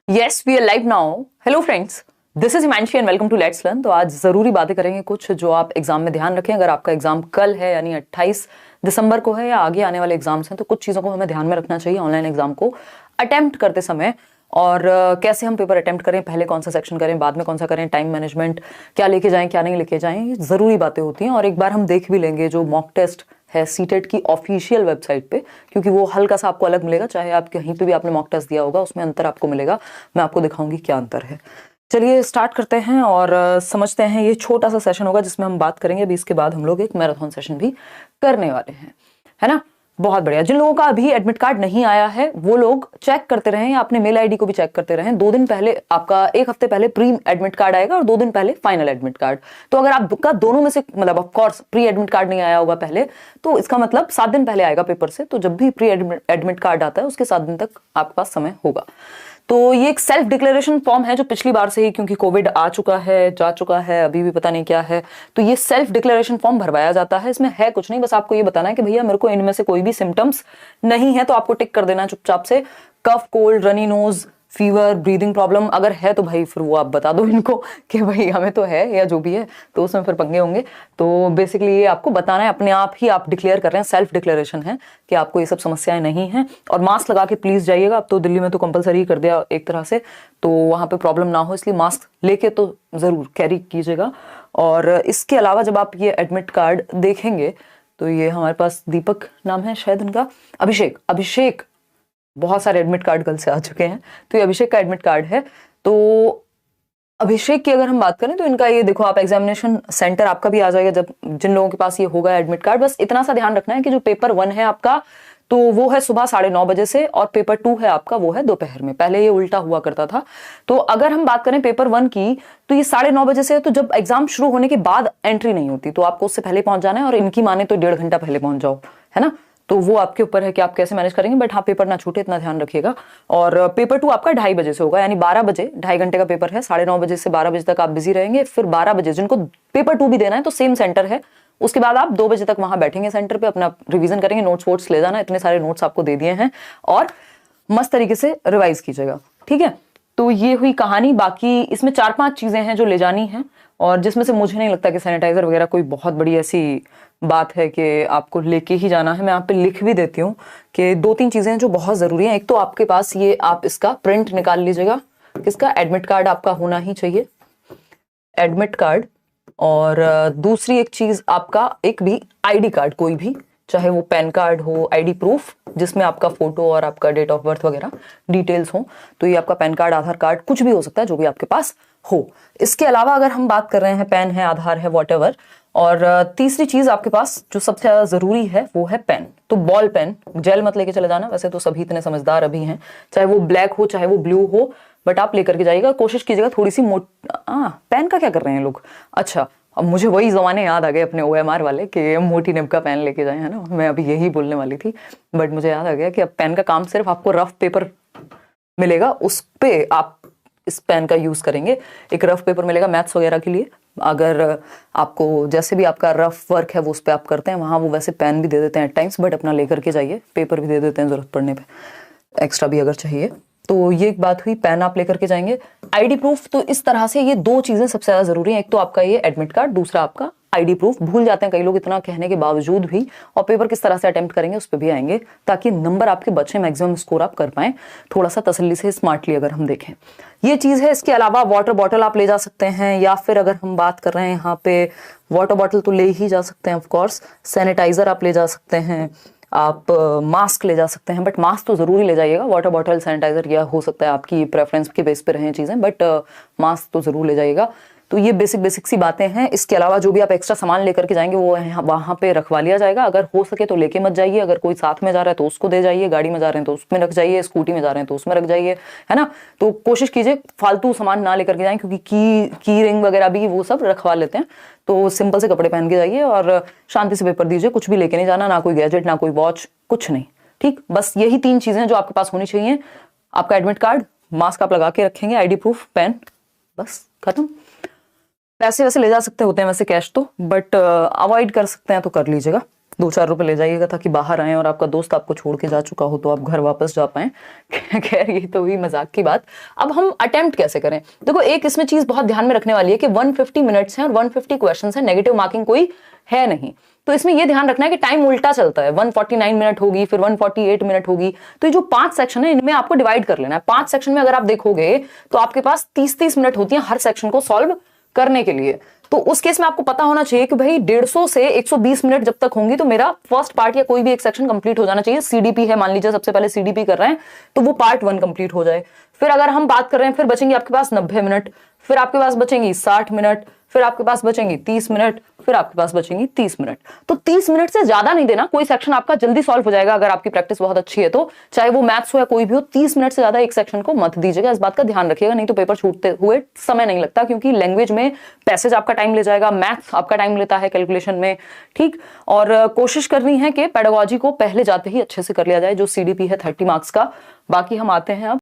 Yes we are live now. Hello friends, this is Himanshi and welcome to let's learn. तो आज जरूरी बातें करेंगे कुछ जो आप एग्जाम में ध्यान रखें। अगर आपका एग्जाम कल है यानी 28 दिसंबर को है या आगे आने वाले एग्जाम्स हैं तो कुछ चीज़ों को हमें ध्यान में रखना चाहिए ऑनलाइन एग्जाम को अटेम्प्ट करते समय। और कैसे हम पेपर अटेम्प्ट करें, पहले कौन सा सेक्शन करें, बाद में कौन सा करें, टाइम मैनेजमेंट क्या लेके जाएं क्या नहीं लेके जाएं, ये ज़रूरी बातें होती हैं। और एक बार हम देख भी लेंगे जो मॉक टेस्ट है सीटेट की ऑफिशियल वेबसाइट पे, क्योंकि वो हल्का सा आपको अलग मिलेगा। चाहे आप कहीं पे भी आपने मॉक टेस्ट दिया होगा उसमें अंतर आपको मिलेगा। मैं आपको दिखाऊंगी क्या अंतर है। चलिए स्टार्ट करते हैं और समझते हैं। ये छोटा सा सेशन होगा जिसमें हम बात करेंगे। अभी इसके बाद हम लोग एक मैराथन सेशन भी करने वाले हैं, है ना। बहुत बढ़िया। जिन लोगों का अभी एडमिट कार्ड नहीं आया है वो लोग चेक करते रहें या अपने मेल आईडी को भी चेक करते रहें। 2 दिन पहले आपका, 1 हफ्ते पहले प्री एडमिट कार्ड आएगा और 2 दिन पहले फाइनल एडमिट कार्ड। तो अगर आपका दोनों में से, मतलब of course pre admit card नहीं आया होगा पहले, तो इसका मतलब 7 दिन पहले आएगा पेपर से। तो जब भी प्री एडमिट कार्ड आता है उसके 7 दिन तक आपके पास समय होगा। तो ये एक सेल्फ डिक्लेरेशन फॉर्म है जो पिछली बार से ही, क्योंकि कोविड आ चुका है, जा चुका है, अभी भी पता नहीं क्या है, तो ये सेल्फ डिक्लेरेशन फॉर्म भरवाया जाता है। इसमें है कुछ नहीं, बस आपको ये बताना है कि भैया मेरे को इनमें से कोई भी सिम्टम्स नहीं है, तो आपको टिक कर देना है चुपचाप से। Cough, cold, runny nose, fever, breathing problem अगर है तो भाई फिर वो आप बता दो इनको कि भाई हमें तो है, या जो भी है, तो उसमें फिर पंगे होंगे। तो बेसिकली ये आपको बताना है, अपने आप ही आप डिक्लेयर कर रहे हैं, सेल्फ डिक्लेरेशन है कि आपको ये सब समस्याएं नहीं हैं। और मास्क लगा के प्लीज जाइएगा। अब तो दिल्ली में तो कंपलसरी कर दिया एक तरह से, तो वहां पे प्रॉब्लम ना हो इसलिए मास्क लेके तो जरूर कैरी कीजिएगा। और इसके अलावा जब आप ये एडमिट कार्ड देखेंगे तो ये हमारे पास दीपक नाम है शायद इनका, अभिषेक बहुत सारे एडमिट कार्ड कल से आ चुके हैं, तो ये अभिषेक का एडमिट कार्ड है। तो अभिषेक की अगर हम बात करें तो इनका ये देखो, आप एग्जामिनेशन सेंटर आपका भी आ जाएगा जब जिन लोगों के पास ये होगा एडमिट कार्ड। बस इतना सा ध्यान रखना है कि जो पेपर 1 है आपका, तो वो है सुबह 9:30 बजे से, और पेपर 2 है आपका वो है दोपहर में। पहले ये उल्टा हुआ करता था। तो अगर हम बात करें पेपर 1 की, तो ये 9:30 बजे से है। तो जब एग्जाम शुरू होने के बाद एंट्री नहीं होती तो आपको उससे पहले पहुंच जाना है, और इनकी माने तो 1.5 घंटा पहले पहुंच जाओ, है ना। तो वो आपके ऊपर है कि आप कैसे मैनेज करेंगे, बट हाँ पेपर ना छूटे इतना ध्यान रखिएगा। और पेपर 2 आपका 2:30 बजे से होगा, यानी 12 बजे, 2.5 घंटे का पेपर है। 9:30 बजे से 12 बजे तक आप बिजी रहेंगे। फिर 12 बजे जिनको पेपर 2 भी देना है तो सेम सेंटर है, उसके बाद आप 2 बजे तक वहां बैठेंगे सेंटर पे, अपना रिवीजन करेंगे। नोट्स वोट्स ले जाना, इतने सारे नोट्स आपको दे दिए हैं, और मस्त तरीके से रिवाइज कीजिएगा, ठीक है। तो ये हुई कहानी। बाकी इसमें 4-5 चीजें हैं जो ले जानी है, और जिसमें से मुझे नहीं लगता कि सैनिटाइजर वगैरह कोई बहुत बड़ी ऐसी बात है कि आपको लेके ही जाना है। मैं यहाँ पे लिख भी देती हूँ कि 2-3 चीजें हैं जो बहुत जरूरी हैं। एक तो आपके पास ये, आप इसका प्रिंट निकाल लीजिएगा, किसका, एडमिट कार्ड आपका होना ही चाहिए, एडमिट कार्ड। और दूसरी एक चीज, आपका एक भी आईडी कार्ड, कोई भी, चाहे वो पैन कार्ड हो, आईडी प्रूफ जिसमें आपका फोटो और आपका डेट ऑफ बर्थ वगैरह डिटेल्स हो, तो ये आपका पैन कार्ड, आधार कार्ड, कुछ भी हो सकता है जो भी आपके पास हो। इसके अलावा अगर हम बात कर रहे हैं, पैन है, आधार है, वॉटएवर। और तीसरी चीज आपके पास जो सबसे ज्यादा जरूरी है वो है पेन। तो बॉल पेन, जेल मत लेके चले जाना, वैसे तो सभी इतने समझदार अभी हैं, चाहे वो ब्लैक हो चाहे वो ब्लू हो, बट आप लेकर के जाइएगा। कोशिश कीजिएगा थोड़ी सी पेन का क्या कर रहे हैं लोग, अच्छा अब मुझे वही जमाने याद आ गए अपने OMR वाले कि मोटी निब का पेन लेके जाए, है ना। मैं अभी यही बोलने वाली थी, बट मुझे याद आ गया कि अब पेन का काम सिर्फ आपको रफ पेपर मिलेगा, उस पे आप इस पेन का यूज करेंगे। एक रफ पेपर मिलेगा मैथ्स वगैरह के लिए, अगर आपको जैसे भी आपका रफ वर्क है वो उस पर आप करते हैं, वहाँ वो वैसे पेन भी दे देते हैं टाइम्स, बट अपना लेकर के जाइए। पेपर भी दे देते हैं जरूरत पड़ने पे, एक्स्ट्रा भी अगर चाहिए। तो ये एक बात हुई, पेन आप लेकर के जाएंगे। आईडी प्रूफ, तो इस तरह से ये 2 चीजें सबसे ज्यादा जरूरी हैं। एक तो आपका ये एडमिट कार्ड, दूसरा आपका आईडी प्रूफ। भूल जाते हैं कई लोग इतना कहने के बावजूद भी, और पेपर किस तरह से अटेम्प्ट करेंगे उस पर भी आएंगे, ताकि नंबर आपके बचे, मैक्सिमम स्कोर आप कर पाएं थोड़ा सा तसल्ली से, स्मार्टली अगर हम देखें, ये चीज है। इसके अलावा वाटर बॉटल आप ले जा सकते हैं, या फिर अगर हम बात कर रहे हैं यहाँ पे, वाटर बॉटल तो ले ही जा सकते हैं ऑफकोर्स। सैनिटाइजर आप ले जा सकते हैं, आप मास्क ले जा सकते हैं, बट मास्क तो जरूरी ले जाइएगा। वाटर बॉटल, सैनिटाइजर, या हो सकता है आपकी प्रेफरेंस के बेस पे रहें चीजें, बट मास्क तो जरूर ले जाइएगा। तो ये बेसिक सी बातें हैं। इसके अलावा जो भी आप एक्स्ट्रा सामान लेकर के जाएंगे वो वहां पे रखवा लिया जाएगा। अगर हो सके तो लेके मत जाइए, अगर कोई साथ में जा रहा है तो उसको दे जाइए, गाड़ी में जा रहे हैं तो उसमें रख जाइए, स्कूटी में जा रहे हैं तो उसमें रख जाइए, है ना। तो कोशिश कीजिए फालतू सामान ना लेकर के जाएं, क्योंकि की रिंग वगैरह भी वो सब रखवा लेते हैं। तो सिंपल से कपड़े पहन के जाइए और शांति से पेपर दीजिए। कुछ भी लेके नहीं जाना, ना कोई गैजेट, ना कोई वॉच, कुछ नहीं, ठीक। बस यही 3 चीजें जो आपके पास होनी चाहिए, आपका एडमिट कार्ड, मास्क आप लगा के रखेंगे, आईडी प्रूफ, पेन, बस खत्म। पैसे वैसे ले जा सकते होते हैं वैसे कैश तो, बट अवॉइड कर सकते हैं तो कर लीजिएगा, 2-4 रुपए ले जाइएगा ताकि बाहर आए और आपका दोस्त आपको छोड़ के जा चुका हो तो आप घर वापस जा पाए। खैर ये तो हुई मजाक की बात। अब हम अटेम्प्ट कैसे करें? देखो एक इसमें चीज बहुत ध्यान में रखने वाली है कि 150 मिनट्स हैं और 150 क्वेश्चंस हैं, नेगेटिव मार्किंग कोई है नहीं। तो इसमें यह ध्यान रखना है कि टाइम उल्टा चलता है, 149 मिनट होगी, फिर 148 मिनट होगी। तो ये जो 5 सेक्शन है इनमें आपको डिवाइड कर लेना है। 5 सेक्शन में अगर आप देखोगे तो आपके पास 30-30 मिनट होती है हर सेक्शन को सॉल्व करने के लिए। तो उस केस में आपको पता होना चाहिए कि भाई 150 से 120 मिनट जब तक होंगी तो मेरा फर्स्ट पार्ट या कोई भी एक सेक्शन कंप्लीट हो जाना चाहिए। सीडीपी है, मान लीजिए सबसे पहले सीडीपी कर रहे हैं तो वो पार्ट 1 कंप्लीट हो जाए। फिर अगर हम बात कर रहे हैं, फिर बचेंगे आपके पास 90 मिनट, फिर आपके पास बचेंगी 60 मिनट, फिर आपके पास बचेंगी 30 मिनट, फिर आपके पास बचेंगी 30 मिनट। तो 30 मिनट से ज्यादा नहीं देना, कोई सेक्शन आपका जल्दी सॉल्व हो जाएगा अगर आपकी प्रैक्टिस बहुत अच्छी है तो, चाहे वो मैथ्स हो या कोई भी हो। 30 मिनट से ज्यादा एक सेक्शन को मत दीजिएगा, इस बात का ध्यान रखिएगा, नहीं तो पेपर छूटते हुए समय नहीं लगता, क्योंकि लैंग्वेज में पैसेज आपका टाइम ले जाएगा, मैथ्स आपका टाइम लेता है कैलकुलेशन में, ठीक। और कोशिश करनी है कि पेडागोजी को पहले जाते ही अच्छे से कर लिया जाए, जो सीडीपी है 30 मार्क्स का। बाकी हम आते हैं अब